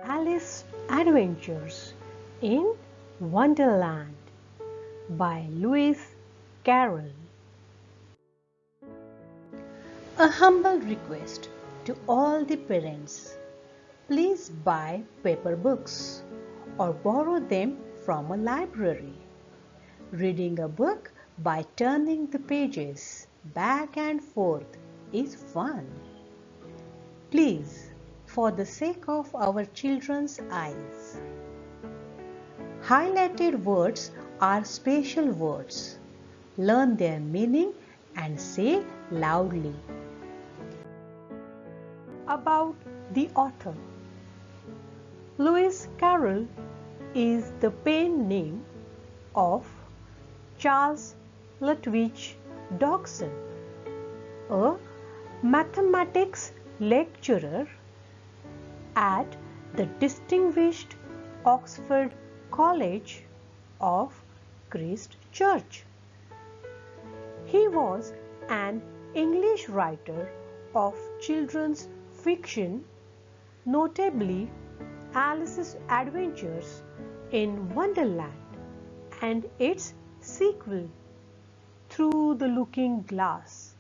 Alice's Adventures in Wonderland by Lewis Carroll. A humble request to all the parents. Please buy paper books or borrow them from a library. Reading a book by turning the pages back and forth is fun. Please, for the sake of our children's eyes. Highlighted words are special words. Learn their meaning and say loudly. About the author. Lewis Carroll is the pen name of Charles Lutwidge Dodgson, a mathematics lecturer at the distinguished Oxford College of Christ Church. He was an English writer of children's fiction, notably Alice's Adventures in Wonderland and its sequel, Through the Looking Glass.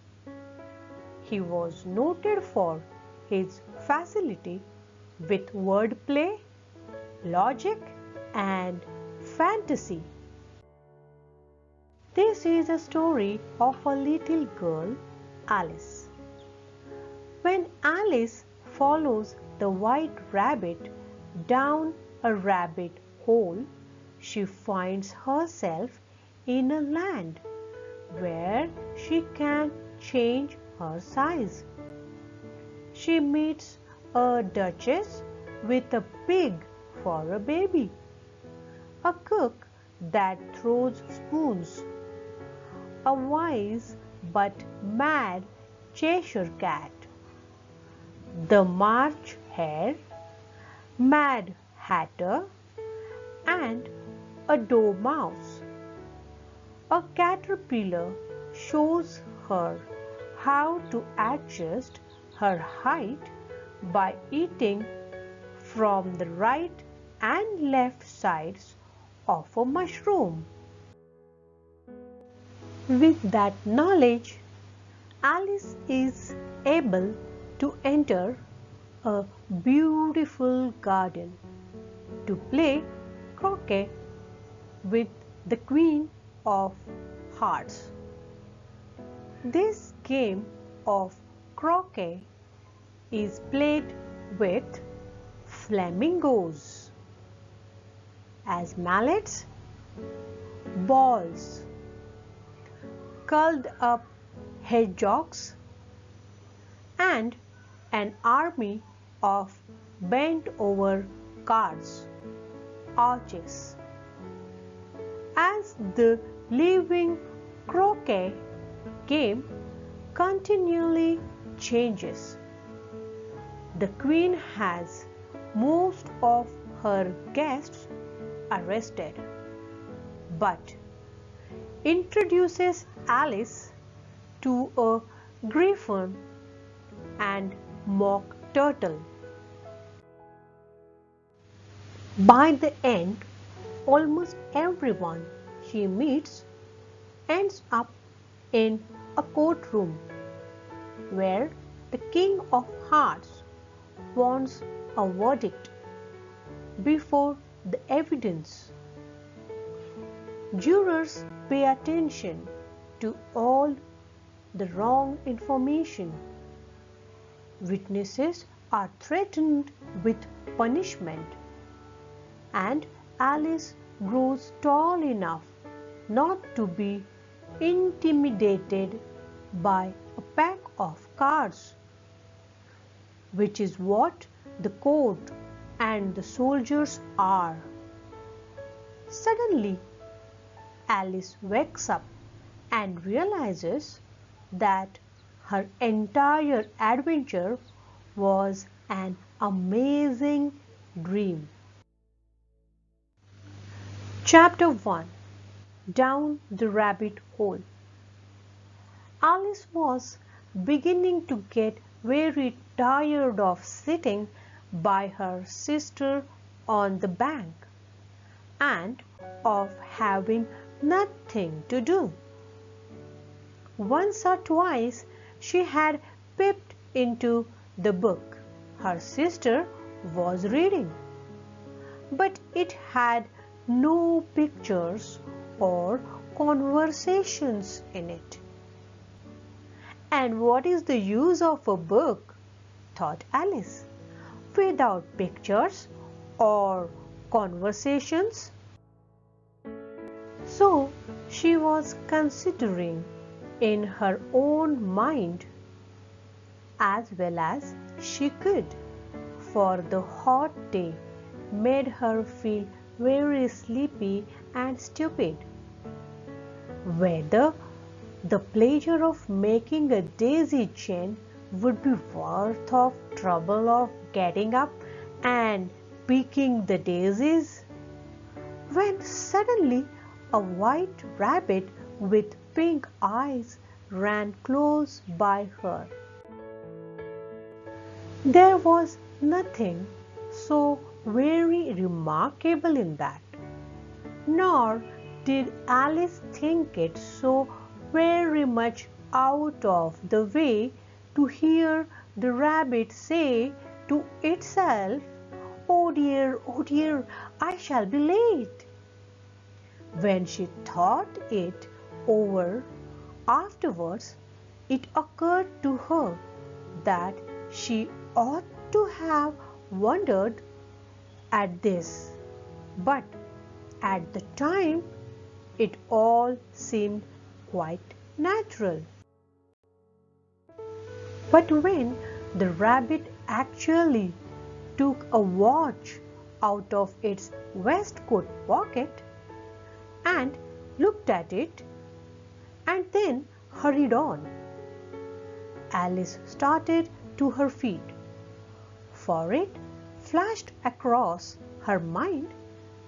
He was noted for his facility with wordplay, logic, and fantasy. This is a story of a little girl, Alice. When Alice follows the white rabbit down a rabbit hole, she finds herself in a land where she can change her size. She meets a duchess with a pig for a baby, a cook that throws spoons, a wise but mad Cheshire cat, the March Hare, Mad Hatter, and a dormouse. A caterpillar shows her how to adjust her height by eating from the right and left sides of a mushroom. With that knowledge, Alice is able to enter a beautiful garden to play croquet with the Queen of Hearts. This game of croquet is played with flamingos as mallets, balls, curled up hedgehogs, and an army of bent over cards, arches. As the living croquet game continually changes, the Queen has most of her guests arrested, but introduces Alice to a griffin and mock turtle. By the end, almost everyone she meets ends up in a courtroom where the King of Hearts wants a verdict before the evidence. Jurors pay attention to all the wrong information. Witnesses are threatened with punishment, and Alice grows tall enough not to be intimidated by a pack of cards, which is what the court and the soldiers are. Suddenly, Alice wakes up and realizes that her entire adventure was an amazing dream. Chapter 1. Down the Rabbit Hole. Alice was beginning to get very tired of sitting by her sister on the bank and of having nothing to do. Once or twice she had peeped into the book her sister was reading, but it had no pictures or conversations in it. And what is the use of a book, thought Alice, without pictures or conversations? So she was considering in her own mind as well as she could, for the hot day made her feel very sleepy and stupid, whether the pleasure of making a daisy chain would be worth of trouble of getting up and picking the daisies, when suddenly a white rabbit with pink eyes ran close by her. There was nothing so very remarkable in that, nor did Alice think it so very much out of the way to hear the rabbit say to itself, oh dear, I shall be late." When she thought it over afterwards, it occurred to her that she ought to have wondered at this, but at the time it all seemed quite natural. But when the rabbit actually took a watch out of its waistcoat pocket and looked at it and then hurried on, Alice started to her feet, for it flashed across her mind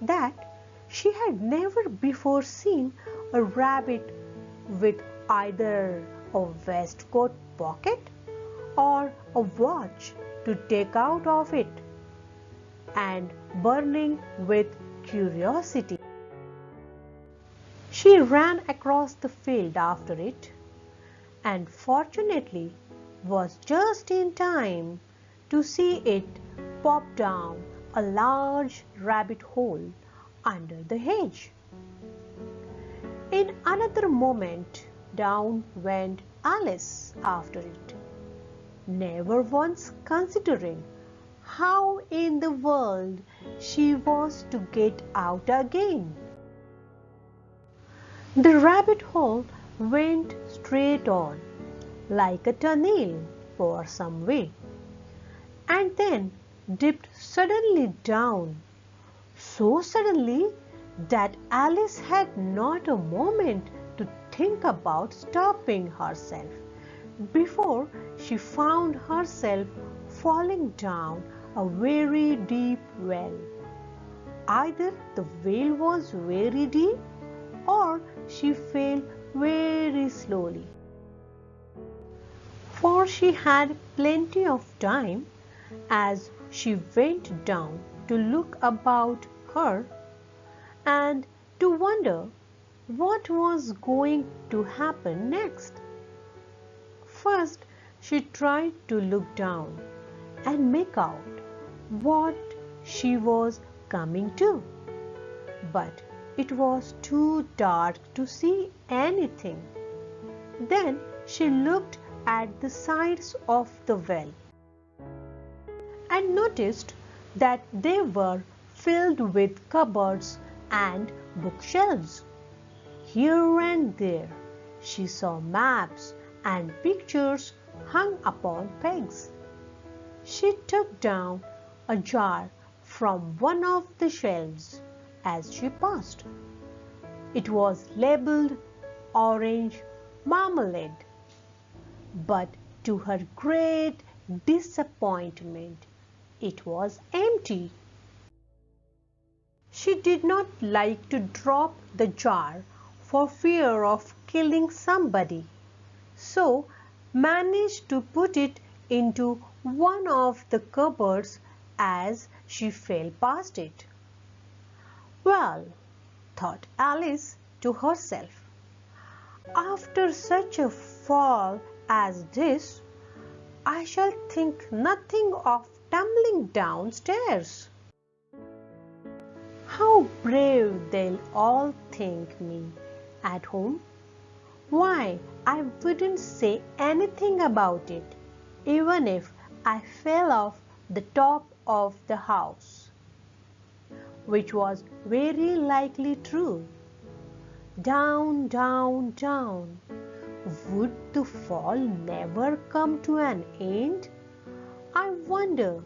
that she had never before seen a rabbit with either a waistcoat pocket or a watch to take out of it, and burning with curiosity, she ran across the field after it, and fortunately was just in time to see it pop down a large rabbit hole under the hedge. In another moment down went Alice after it, never once considering how in the world she was to get out again. The rabbit hole went straight on, like a tunnel for some way, and then dipped suddenly down, so suddenly that Alice had not a moment to think about stopping herself before she found herself falling down a very deep well. Either the well was very deep or she fell very slowly, for she had plenty of time as she went down to look about her and to wonder what was going to happen next. First, she tried to look down and make out what she was coming to, but it was too dark to see anything. Then she looked at the sides of the well and noticed that they were filled with cupboards and bookshelves. Here and there she saw maps and pictures hung upon pegs. She took down a jar from one of the shelves as she passed. It was labeled orange marmalade, but to her great disappointment it was empty. She did not like to drop the jar for fear of killing somebody, so managed to put it into one of the cupboards as she fell past it. Well, thought Alice to herself, after such a fall as this, I shall think nothing of tumbling downstairs. How brave they'll all think me at home. Why, I wouldn't say anything about it, even if I fell off the top of the house. Which was very likely true. Down, down, down. Would the fall never come to an end? I wonder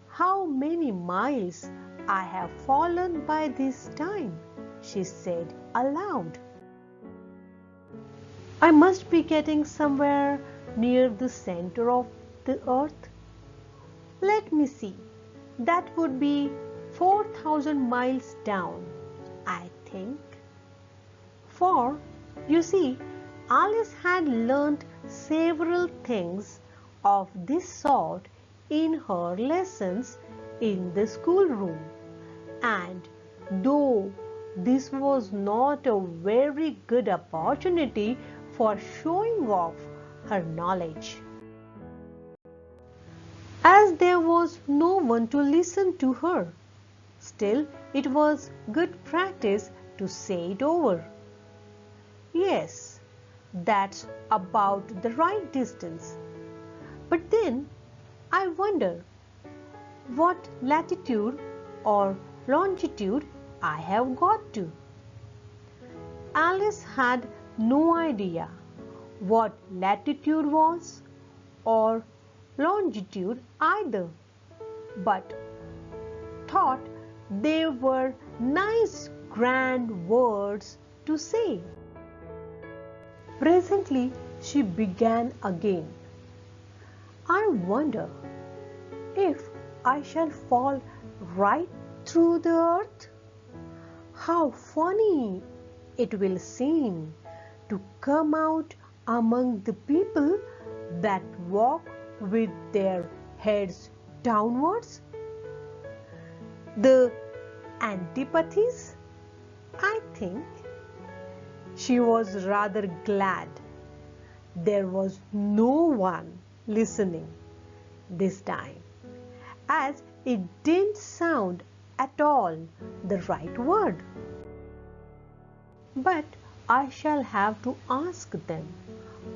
how many miles I have fallen by this time, she said aloud. I must be getting somewhere near the center of the earth. Let me see. That would be 4,000 miles down, I think. For, you see, Alice had learnt several things of this sort in her lessons in the schoolroom, and though this was not a very good opportunity for showing off her knowledge, as there was no one to listen to her, still it was good practice to say it over. Yes, that's about the right distance. But then I wonder what latitude or longitude I have got to. Alice had no idea what latitude was or longitude either, but thought they were nice grand words to say. Presently she began again. I wonder if I shall fall right through the earth. How funny it will seem to come out among the people that walk with their heads downwards. The antipathies, I think. She was rather glad there was no one listening this time, as it didn't sound at all the right word. But I shall have to ask them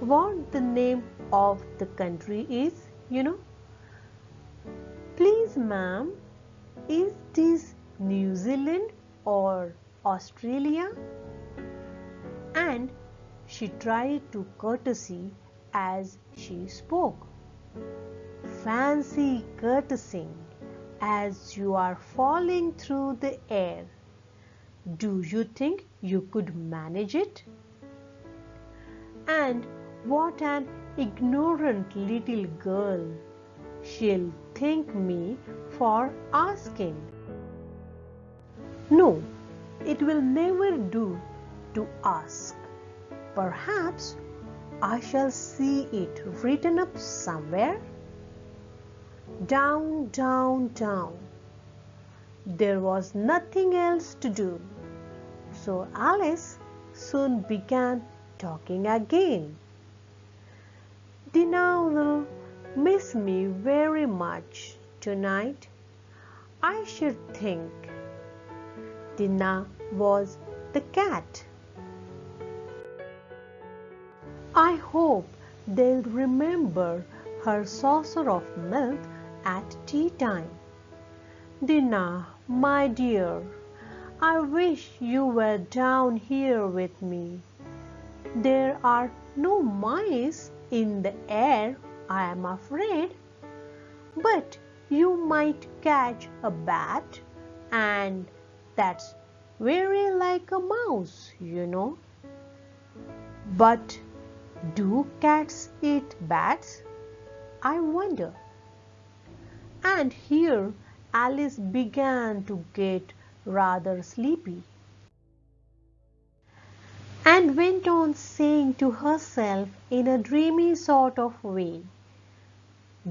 what the name of the country is, Please, ma'am, is this New Zealand or Australia? And she tried to courtesy as she spoke. Fancy courtesying as you are falling through the air. Do you think you could manage it? And what an ignorant little girl she'll think me for asking. No, it will never do to ask. Perhaps I shall see it written up somewhere. Down, down, down. There was nothing else to do, so Alice soon began talking again. Dinah will miss me very much tonight, I should think. Dinah was the cat. I hope they'll remember her saucer of milk at tea time. Dinah, my dear, I wish you were down here with me. There are no mice in the air, I am afraid, but you might catch a bat, and that's very like a mouse, But do cats eat bats? I wonder. And here Alice began to get rather sleepy, and went on saying to herself in a dreamy sort of way,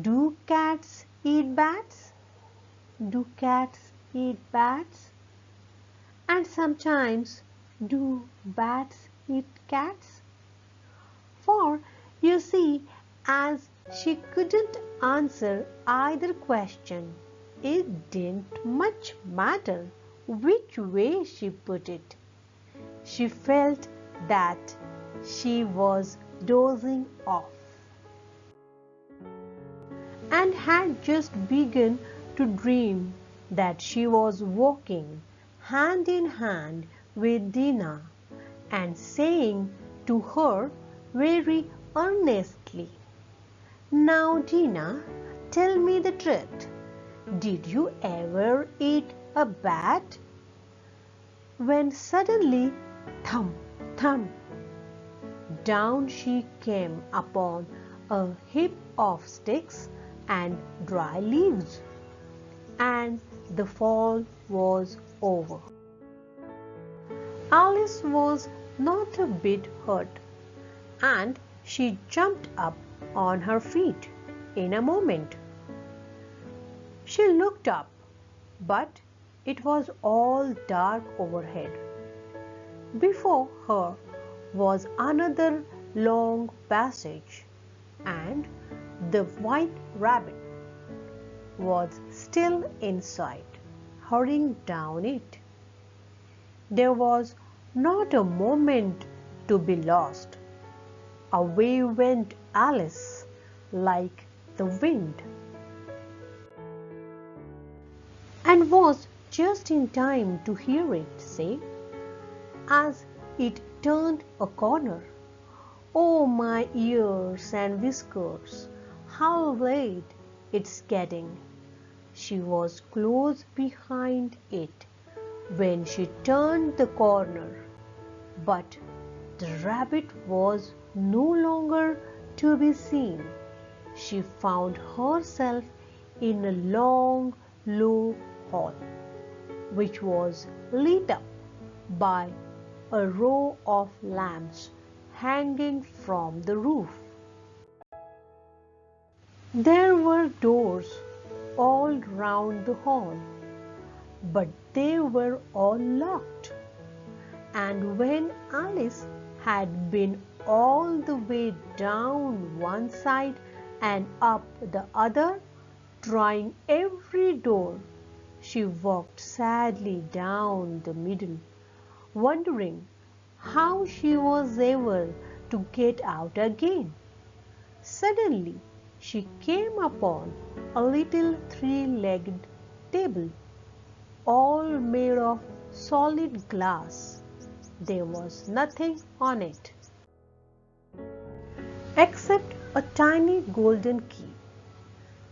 Do cats eat bats? do cats eat bats? And sometimes do bats eat cats? For you see, as she couldn't answer either question, it didn't much matter which way she put it. She felt that she was dozing off and had just begun to dream that she was walking hand in hand with Dina and saying to her very earnestly, "Now, Dina, tell me the truth. Did you ever eat a bat?" When suddenly, thump, thump, down she came upon a heap of sticks and dry leaves, and the fall was over. Alice was not a bit hurt, and she jumped up on her feet in a moment. She looked up, but it was all dark overhead. Before her was another long passage, and the white rabbit was still inside, hurrying down it. There was not a moment to be lost. Away went Alice like the wind, and was just in time to hear it say, as it turned a corner, "Oh, my ears and whiskers, how late it's getting!" She was close behind it when she turned the corner, but the rabbit was no longer to be seen. She found herself in a long, low hall, which was lit up by a row of lamps hanging from the roof. There were doors all round the hall, but they were all locked. And when Alice had been all the way down one side and up the other, trying every door, she walked sadly down the middle, wondering how she was able to get out again. Suddenly, she came upon a little three-legged table, all made of solid glass. There was nothing on it except a tiny golden key,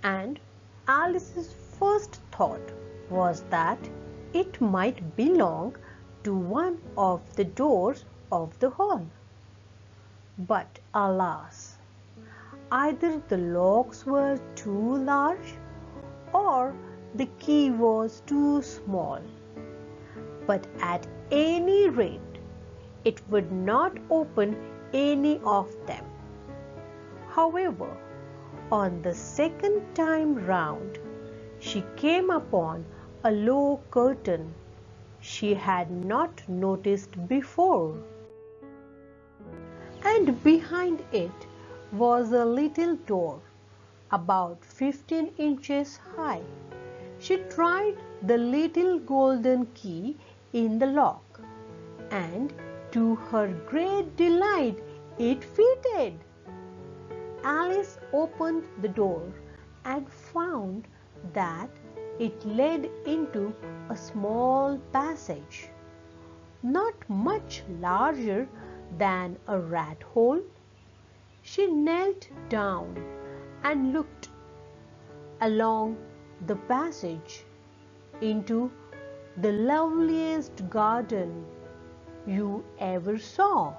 and Alice's first thought was that it might belong to one of the doors of the hall. But alas, either the locks were too large or the key was too small. But at any rate, it would not open any of them. However, on the second time round, she came upon a low curtain she had not noticed before, and behind it was a little door about 15 inches high. She tried the little golden key in the lock, and to her great delight, it fitted. Alice opened the door and found that it led into a small passage, not much larger than a rat hole. She knelt down and looked along the passage into the loveliest garden you ever saw.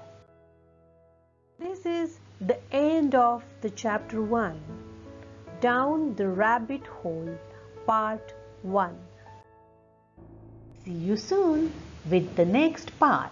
This is the end of the chapter 1, Down the Rabbit Hole, part 1. See you soon with the next part.